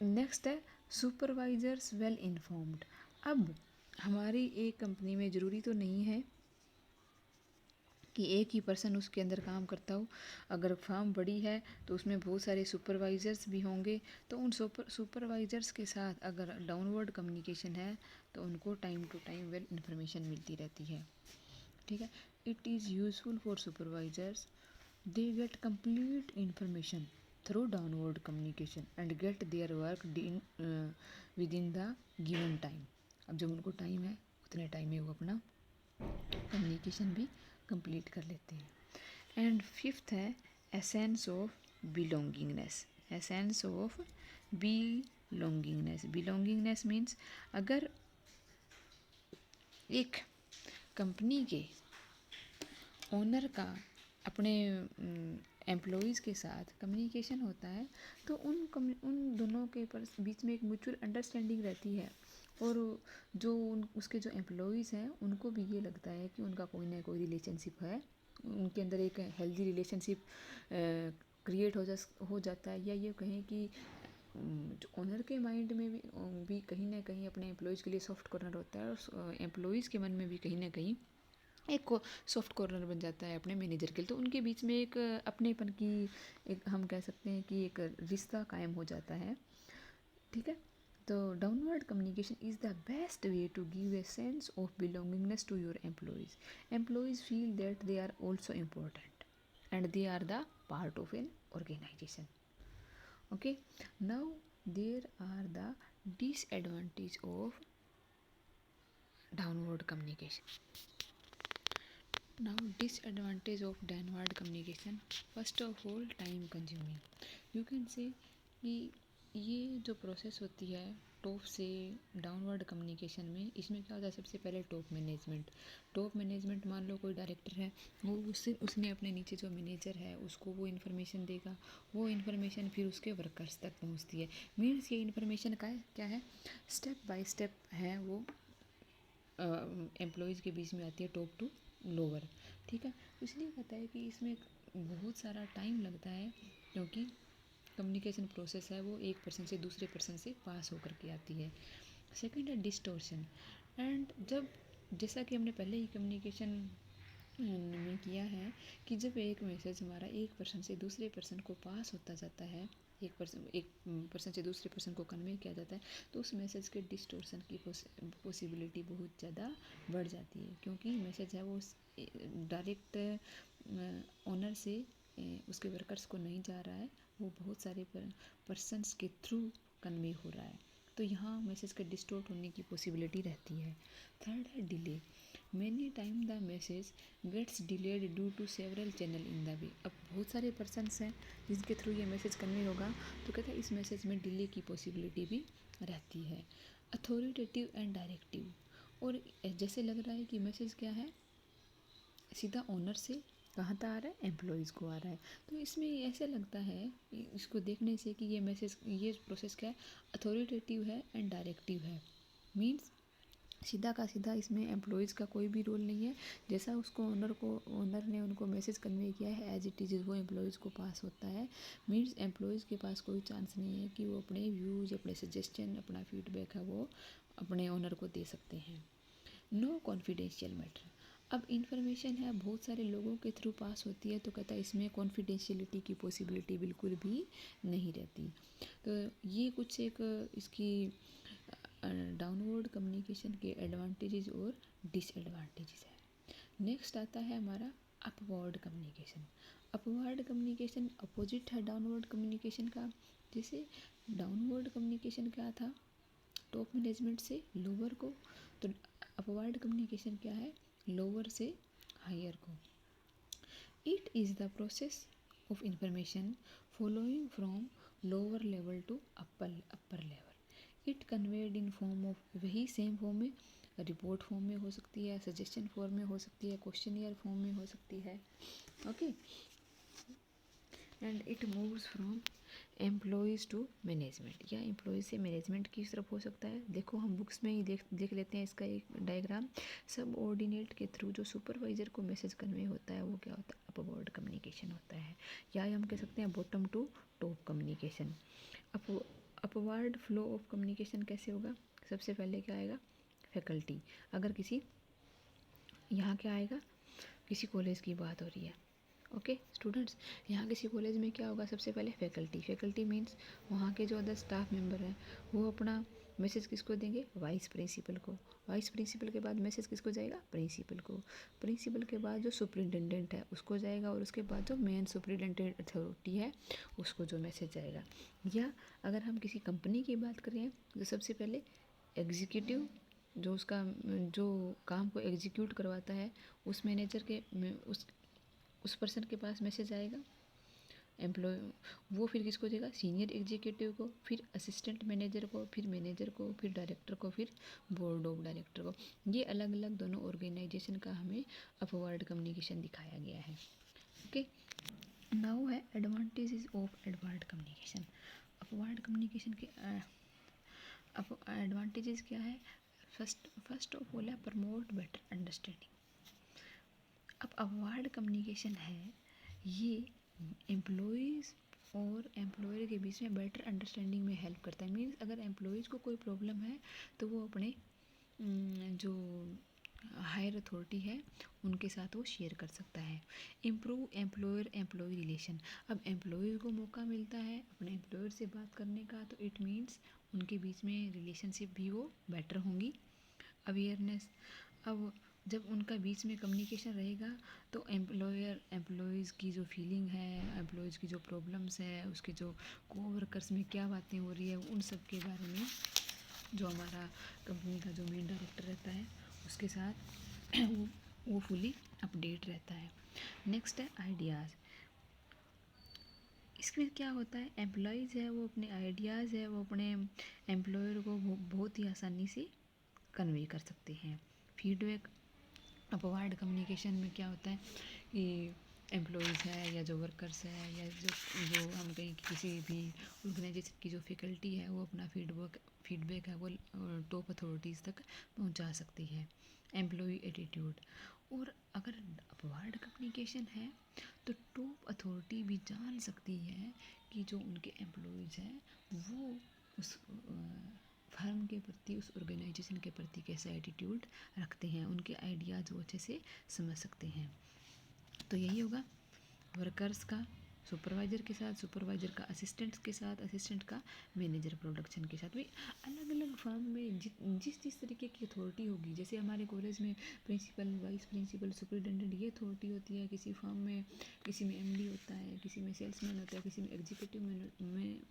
Next है supervisors well informed. अब हमारी एक कंपनी में ज़रूरी तो नहीं है कि एक ही पर्सन उसके अंदर काम करता हो। अगर फर्म बड़ी है तो उसमें बहुत सारे सुपरवाइजर्स भी होंगे, तो उन सुपरवाइजर्स के साथ अगर डाउनवर्ड कम्युनिकेशन है तो उनको time to time well information मिलती रहती है। ठीक है, it is useful for supervisors, they get complete information through downward communication and get their work within the given time. अब जब उनको टाइम है उतने टाइम में वो अपना कम्युनिकेशन भी कंप्लीट कर लेते हैं। एंड फिफ्थ है essence of belongingness. Essence of belongingness. Belongingness means अगर एक कंपनी के ओनर का अपने एम्प्लॉयज़ के साथ कम्युनिकेशन होता है तो उन दोनों के बीच में एक म्यूचुअल अंडरस्टैंडिंग रहती है, और जो उसके जो एम्प्लॉयज़ हैं उनको भी ये लगता है कि उनका कोई ना कोई रिलेशनशिप है, उनके अंदर एक हेल्दी रिलेशनशिप क्रिएट हो जाता है। या ये कहें कि जो ओनर के माइंड में भी कहीं ना कहीं अपने एम्प्लॉयज़ के लिए सॉफ्ट कॉर्नर होता है, और एम्प्लॉयज़ के मन में भी कहीं ना कहीं एक सॉफ्ट कॉर्नर बन जाता है अपने मैनेजर के लिए। तो उनके बीच में एक अपनेपन की एक हम कह सकते हैं कि एक रिश्ता कायम हो जाता है। ठीक है, तो downward communication is the best way to give a sense of belongingness to your employees. Employees feel that they are also important and they are the part of an organization. Okay, now there are the disadvantage of downward communication. Now disadvantage of downward communication, first of all time consuming. You can say कि ये जो process होती है top से downward communication में, इसमें क्या होता है, सबसे पहले टॉप मैनेजमेंट मान लो कोई डायरेक्टर है, वो उसने अपने नीचे जो मैनेजर है उसको वो इन्फॉर्मेशन देगा, वो इन्फॉर्मेशन फिर उसके वर्कर्स तक पहुंचती है। मीन्स ये इन्फॉर्मेशन का क्या है, स्टेप बाय स्टेप है, वो एम्प्लॉयज़ के बीच में आती है टॉप टू लोअर। ठीक है, इसलिए कहता है कि इसमें बहुत सारा टाइम लगता है, क्योंकि कम्युनिकेशन प्रोसेस है वो एक पर्सन से दूसरे पर्सन से पास होकर के आती है। सेकंड है डिस्टोर्शन। एंड जब जैसा कि हमने पहले ही कम्युनिकेशन में किया है कि जब एक मैसेज हमारा एक पर्सन से दूसरे पर्सन को पास होता जाता है, एक पर्सन से दूसरे पर्सन को कन्वे किया जाता है, तो उस मैसेज के डिस्टोर्शन की पॉसिबिलिटी बहुत ज़्यादा बढ़ जाती है, क्योंकि मैसेज है वो डायरेक्ट ओनर से उसके वर्कर्स को नहीं जा रहा है, वो बहुत सारे पर्सन्स के थ्रू कन्वे हो रहा है, तो यहाँ मैसेज का डिस्टोर्ट होने की पॉसिबिलिटी रहती है। थर्ड है delay. Many time the message gets delayed due to several channel in the way. अब बहुत सारे पर्सन्स हैं जिसके थ्रू ये मैसेज कन्वे होगा, तो कहते हैं इस मैसेज में डिले की पॉसिबिलिटी भी रहती है। अथॉरिटेटिव एंड डायरेक्टिव, और जैसे लग रहा है कि मैसेज क्या है, सीधा ओनर से कहाँ तक आ रहा है, एम्प्लॉयज़ को आ रहा है, तो इसमें ऐसे लगता है इसको देखने से कि ये मैसेज, ये प्रोसेस क्या है, अथॉरिटेटिव है एंड डायरेक्टिव है। मीन्स सीधा का सीधा इसमें एम्प्लॉयज़ का कोई भी रोल नहीं है, जैसा उसको ओनर ने उनको मैसेज कन्वे किया है एज इट इज़ वो एम्प्लॉयज़ को पास होता है। मीन्स एम्प्लॉयज़ के पास कोई चांस नहीं है कि वो अपने व्यूज़, अपने सजेशन, अपना फीडबैक है वो अपने ओनर को दे सकते हैं। No confidential matter. अब इन्फॉर्मेशन है बहुत सारे लोगों के थ्रू पास होती है, तो कहता है इसमें कॉन्फिडेंशियलिटी की पॉसिबिलिटी बिल्कुल भी नहीं रहती। तो ये कुछ एक इसकी डाउनवर्ड कम्युनिकेशन के एडवांटेजेस और डिसएडवांटेजेस है। नेक्स्ट आता है हमारा upward communication. Upward communication opposite है डाउनवर्ड कम्युनिकेशन का। जैसे डाउनवर्ड कम्युनिकेशन क्या था, टॉप मैनेजमेंट से लोअर को, तो अपवर्ड कम्युनिकेशन क्या है, लोअर से हायर को। It is the process of information following from lower level to upper level. It conveyed in form of, वही सेम फॉर्म में रिपोर्ट फॉर्म में हो सकती है, सजेशन फॉर्म में हो सकती है, क्वेश्चनियर फॉर्म में हो सकती है। Okay, and it moves from employees to management, या एम्प्लॉयज़ से मैनेजमेंट की तरफ हो सकता है। देखो हम बुक्स में ही देख लेते हैं इसका एक डायग्राम। सब ऑर्डिनेट के थ्रू जो सुपरवाइजर को मैसेज कन्वे होता है वो क्या होता है, अपवर्ड कम्युनिकेशन होता है, या हम कह सकते हैं bottom to top communication. Upward flow of communication कैसे होगा? सबसे पहले क्या आएगा? फैकल्टी। अगर किसी, यहाँ क्या आएगा? किसी कॉलेज की बात हो रही है, ओके स्टूडेंट्स, यहाँ किसी कॉलेज में क्या होगा? सबसे पहले फैकल्टी। फैकल्टी मीन्स वहाँ के जो अदर स्टाफ मेंबर हैं वो अपना मैसेज किसको देंगे? वाइस प्रिंसिपल को। वाइस प्रिंसिपल के बाद मैसेज किसको जाएगा? प्रिंसिपल को। प्रिंसिपल के बाद जो सुपरिटेंडेंट है उसको जाएगा, और उसके बाद जो मेन सुपरिटेंडेंट अथॉरिटी है उसको जो मैसेज जाएगा। या अगर हम किसी कंपनी की बात करें तो सबसे पहले एग्जीक्यूटिव, जो उसका जो काम को एग्जीक्यूट करवाता है, उस मैनेजर के उस पर्सन के पास मैसेज आएगा। एम्प्लॉय वो फिर किसको देगा? सीनियर एग्जीक्यूटिव को, फिर असिस्टेंट मैनेजर को, फिर मैनेजर को, फिर डायरेक्टर को, फिर बोर्ड ऑफ डायरेक्टर को। ये अलग अलग दोनों ऑर्गेनाइजेशन का हमें अपवर्ड कम्युनिकेशन दिखाया गया है, ओके। नाउ है advantages of upward communication. Upward communication के एडवांटेजेस क्या है? फर्स्ट ऑफ ऑल है प्रमोट बेटर अंडरस्टैंडिंग। अब अपवर्ड कम्युनिकेशन है ये एम्प्लॉयज़ और एम्प्लॉयर के बीच में बेटर अंडरस्टैंडिंग में हेल्प करता है। मीन्स अगर एम्प्लॉयज़ को कोई प्रॉब्लम है तो वो अपने जो हायर अथॉरिटी है उनके साथ वो शेयर कर सकता है। Improve employer employee relation. अब एम्प्लॉयज़ को मौका मिलता है अपने एम्प्लॉयर से बात करने का, तो इट मीन्स उनके बीच में रिलेशनशिप भी वो बेटर होंगी। अवेयरनेस। अब जब उनका बीच में कम्युनिकेशन रहेगा तो एम्प्लॉयर एम्प्लॉयज़ की जो फीलिंग है, एम्प्लॉयज़ की जो प्रॉब्लम्स है, उसके जो कोवर्कर्स में क्या बातें हो रही है, उन सब के बारे में जो हमारा कंपनी का जो मेन डायरेक्टर रहता है उसके साथ वो फुली अपडेट रहता है। नेक्स्ट है आइडियाज़। इसमें क्या होता है? एम्प्लॉयज़ है वो अपने आइडियाज़ है वो अपने एम्प्लॉयर को बहुत ही आसानी से कन्वे कर सकते हैं। फीडबैक। अपवर्ड कम्युनिकेशन में क्या होता है कि एम्प्लॉयज़ है या जो वर्कर्स है या जो हम कहीं किसी भी ऑर्गेनाइजेशन की जो फैकल्टी है वो अपना फीडबैक है वो टॉप अथॉरिटीज़ तक पहुंचा सकती है। Employee attitude. और अगर अपवर्ड कम्युनिकेशन है तो टॉप अथॉरिटी भी जान सकती है कि जो उनके एम्प्लॉयज़ हैं वो उस फर्म के प्रति, उस ऑर्गेनाइजेशन के प्रति कैसा एटीट्यूड रखते हैं, उनके आइडियाज़ वो अच्छे से समझ सकते हैं। तो यही होगा वर्कर्स का सुपरवाइज़र के साथ, सुपरवाइज़र का असिस्टेंट्स के साथ, असिस्टेंट का मैनेजर प्रोडक्शन के साथ। भाई अलग अलग फर्म में जिस तरीके की अथॉरिटी होगी, जैसे हमारे कॉलेज में प्रिंसिपल, वाइस प्रिंसिपल, सुपरिटेंडेंट ये अथॉरिटी होती है, किसी फर्म में किसी में एमडी होता है, किसी में सेल्समैन होता है, किसी में एग्जीक्यूटिव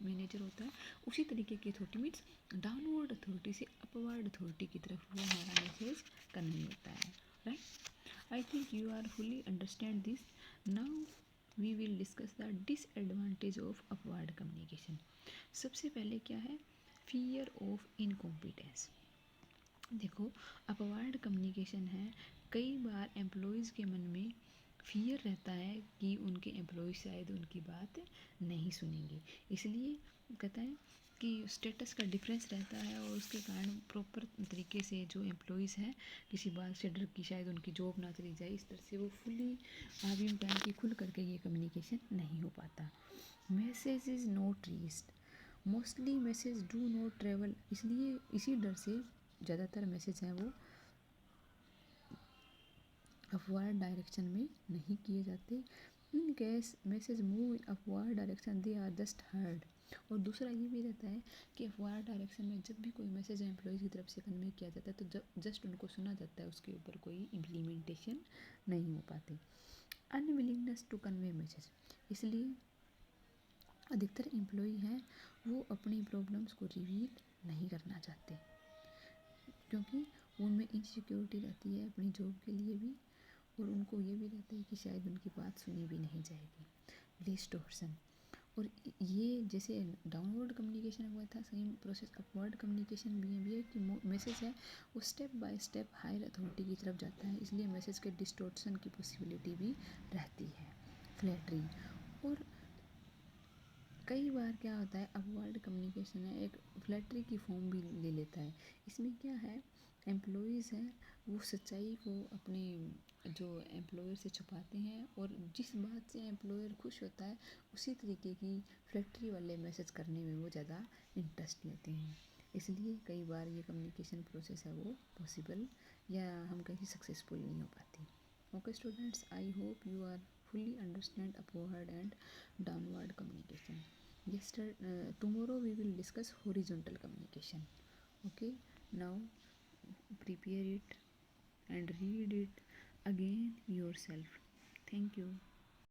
मैनेजर होता है। उसी तरीके की अथॉरिटी मीन्स डाउनवर्ड अथॉरिटी से अपवर्ड अथॉरिटी की तरफ वो हमारा मैसेज कन्वे होता है, right. I think you are fully understand this. Now we will discuss the disadvantage of upward communication. सबसे पहले क्या है? Fear of incompetence. देखो अपवर्ड कम्युनिकेशन है, कई बार एम्प्लॉयज़ के मन में फियर रहता है कि उनके एम्प्लॉय शायद उनकी बात नहीं सुनेंगे, इसलिए कहता है कि स्टेटस का डिफरेंस रहता है और उसके कारण प्रॉपर तरीके से जो एम्प्लॉयज़ हैं किसी बात से डर कि शायद उनकी जॉब ना चली जाए, इस तरह से वो फुली आगे बताएं कि खुल करके ये कम्युनिकेशन नहीं हो पाता। Message is not reached. Mostly message do not travel, इसलिए इसी डर से ज़्यादातर मैसेज हैं वो अपवर्ड डायरेक्शन में नहीं किए जाते। In case message move in upward direction they are just heard. और दूसरा ये भी रहता है कि अपवर्ड डायरेक्शन में जब भी कोई मैसेज एम्प्लॉयज़ की तरफ से कन्वे किया जाता है तो जस्ट उनको सुना जाता है, उसके ऊपर कोई इम्प्लीमेंटेशन नहीं हो पाती। अनविलिंगनेस टू कन्वे मैसेज, इसलिए अधिकतर एम्प्लॉय हैं वो अपनी प्रॉब्लम्स को रिवील नहीं करना चाहते क्योंकि उनमें इनसिक्योरिटी रहती है अपनी जॉब के लिए भी, और उनको ये भी रहता है कि शायद उनकी बात सुनी भी नहीं जाएगी। डिस्टॉर्शन। और ये जैसे डाउनवर्ड कम्युनिकेशन हुआ था, सेम प्रोसेस अपवर्ड कम्युनिकेशन भी है कि मैसेज है वो step by step higher authority की तरफ जाता है, इसलिए मैसेज के डिस्टॉर्शन की पॉसिबिलिटी भी रहती है। फ्लैटरी। और कई बार क्या होता है, अपवर्ड कम्युनिकेशन है एक फ्लैटरी की फॉर्म भी ले लेता है। इसमें क्या है, एम्प्लॉयज़ हैं वो सच्चाई को अपने जो एम्प्लॉयर से छुपाते हैं, और जिस बात से एम्प्लॉयर खुश होता है उसी तरीके की फ्लैटरी वाले मैसेज करने में वो ज़्यादा इंटरेस्ट लेते हैं। इसलिए कई बार ये कम्युनिकेशन प्रोसेस है वो पॉसिबल या हम कहीं सक्सेसफुल नहीं हो पाती। Okay students, I hope you are fully understand upward and downward communication. Tomorrow we will discuss horizontal communication. Okay, now prepare it and read it again yourself. Thank you.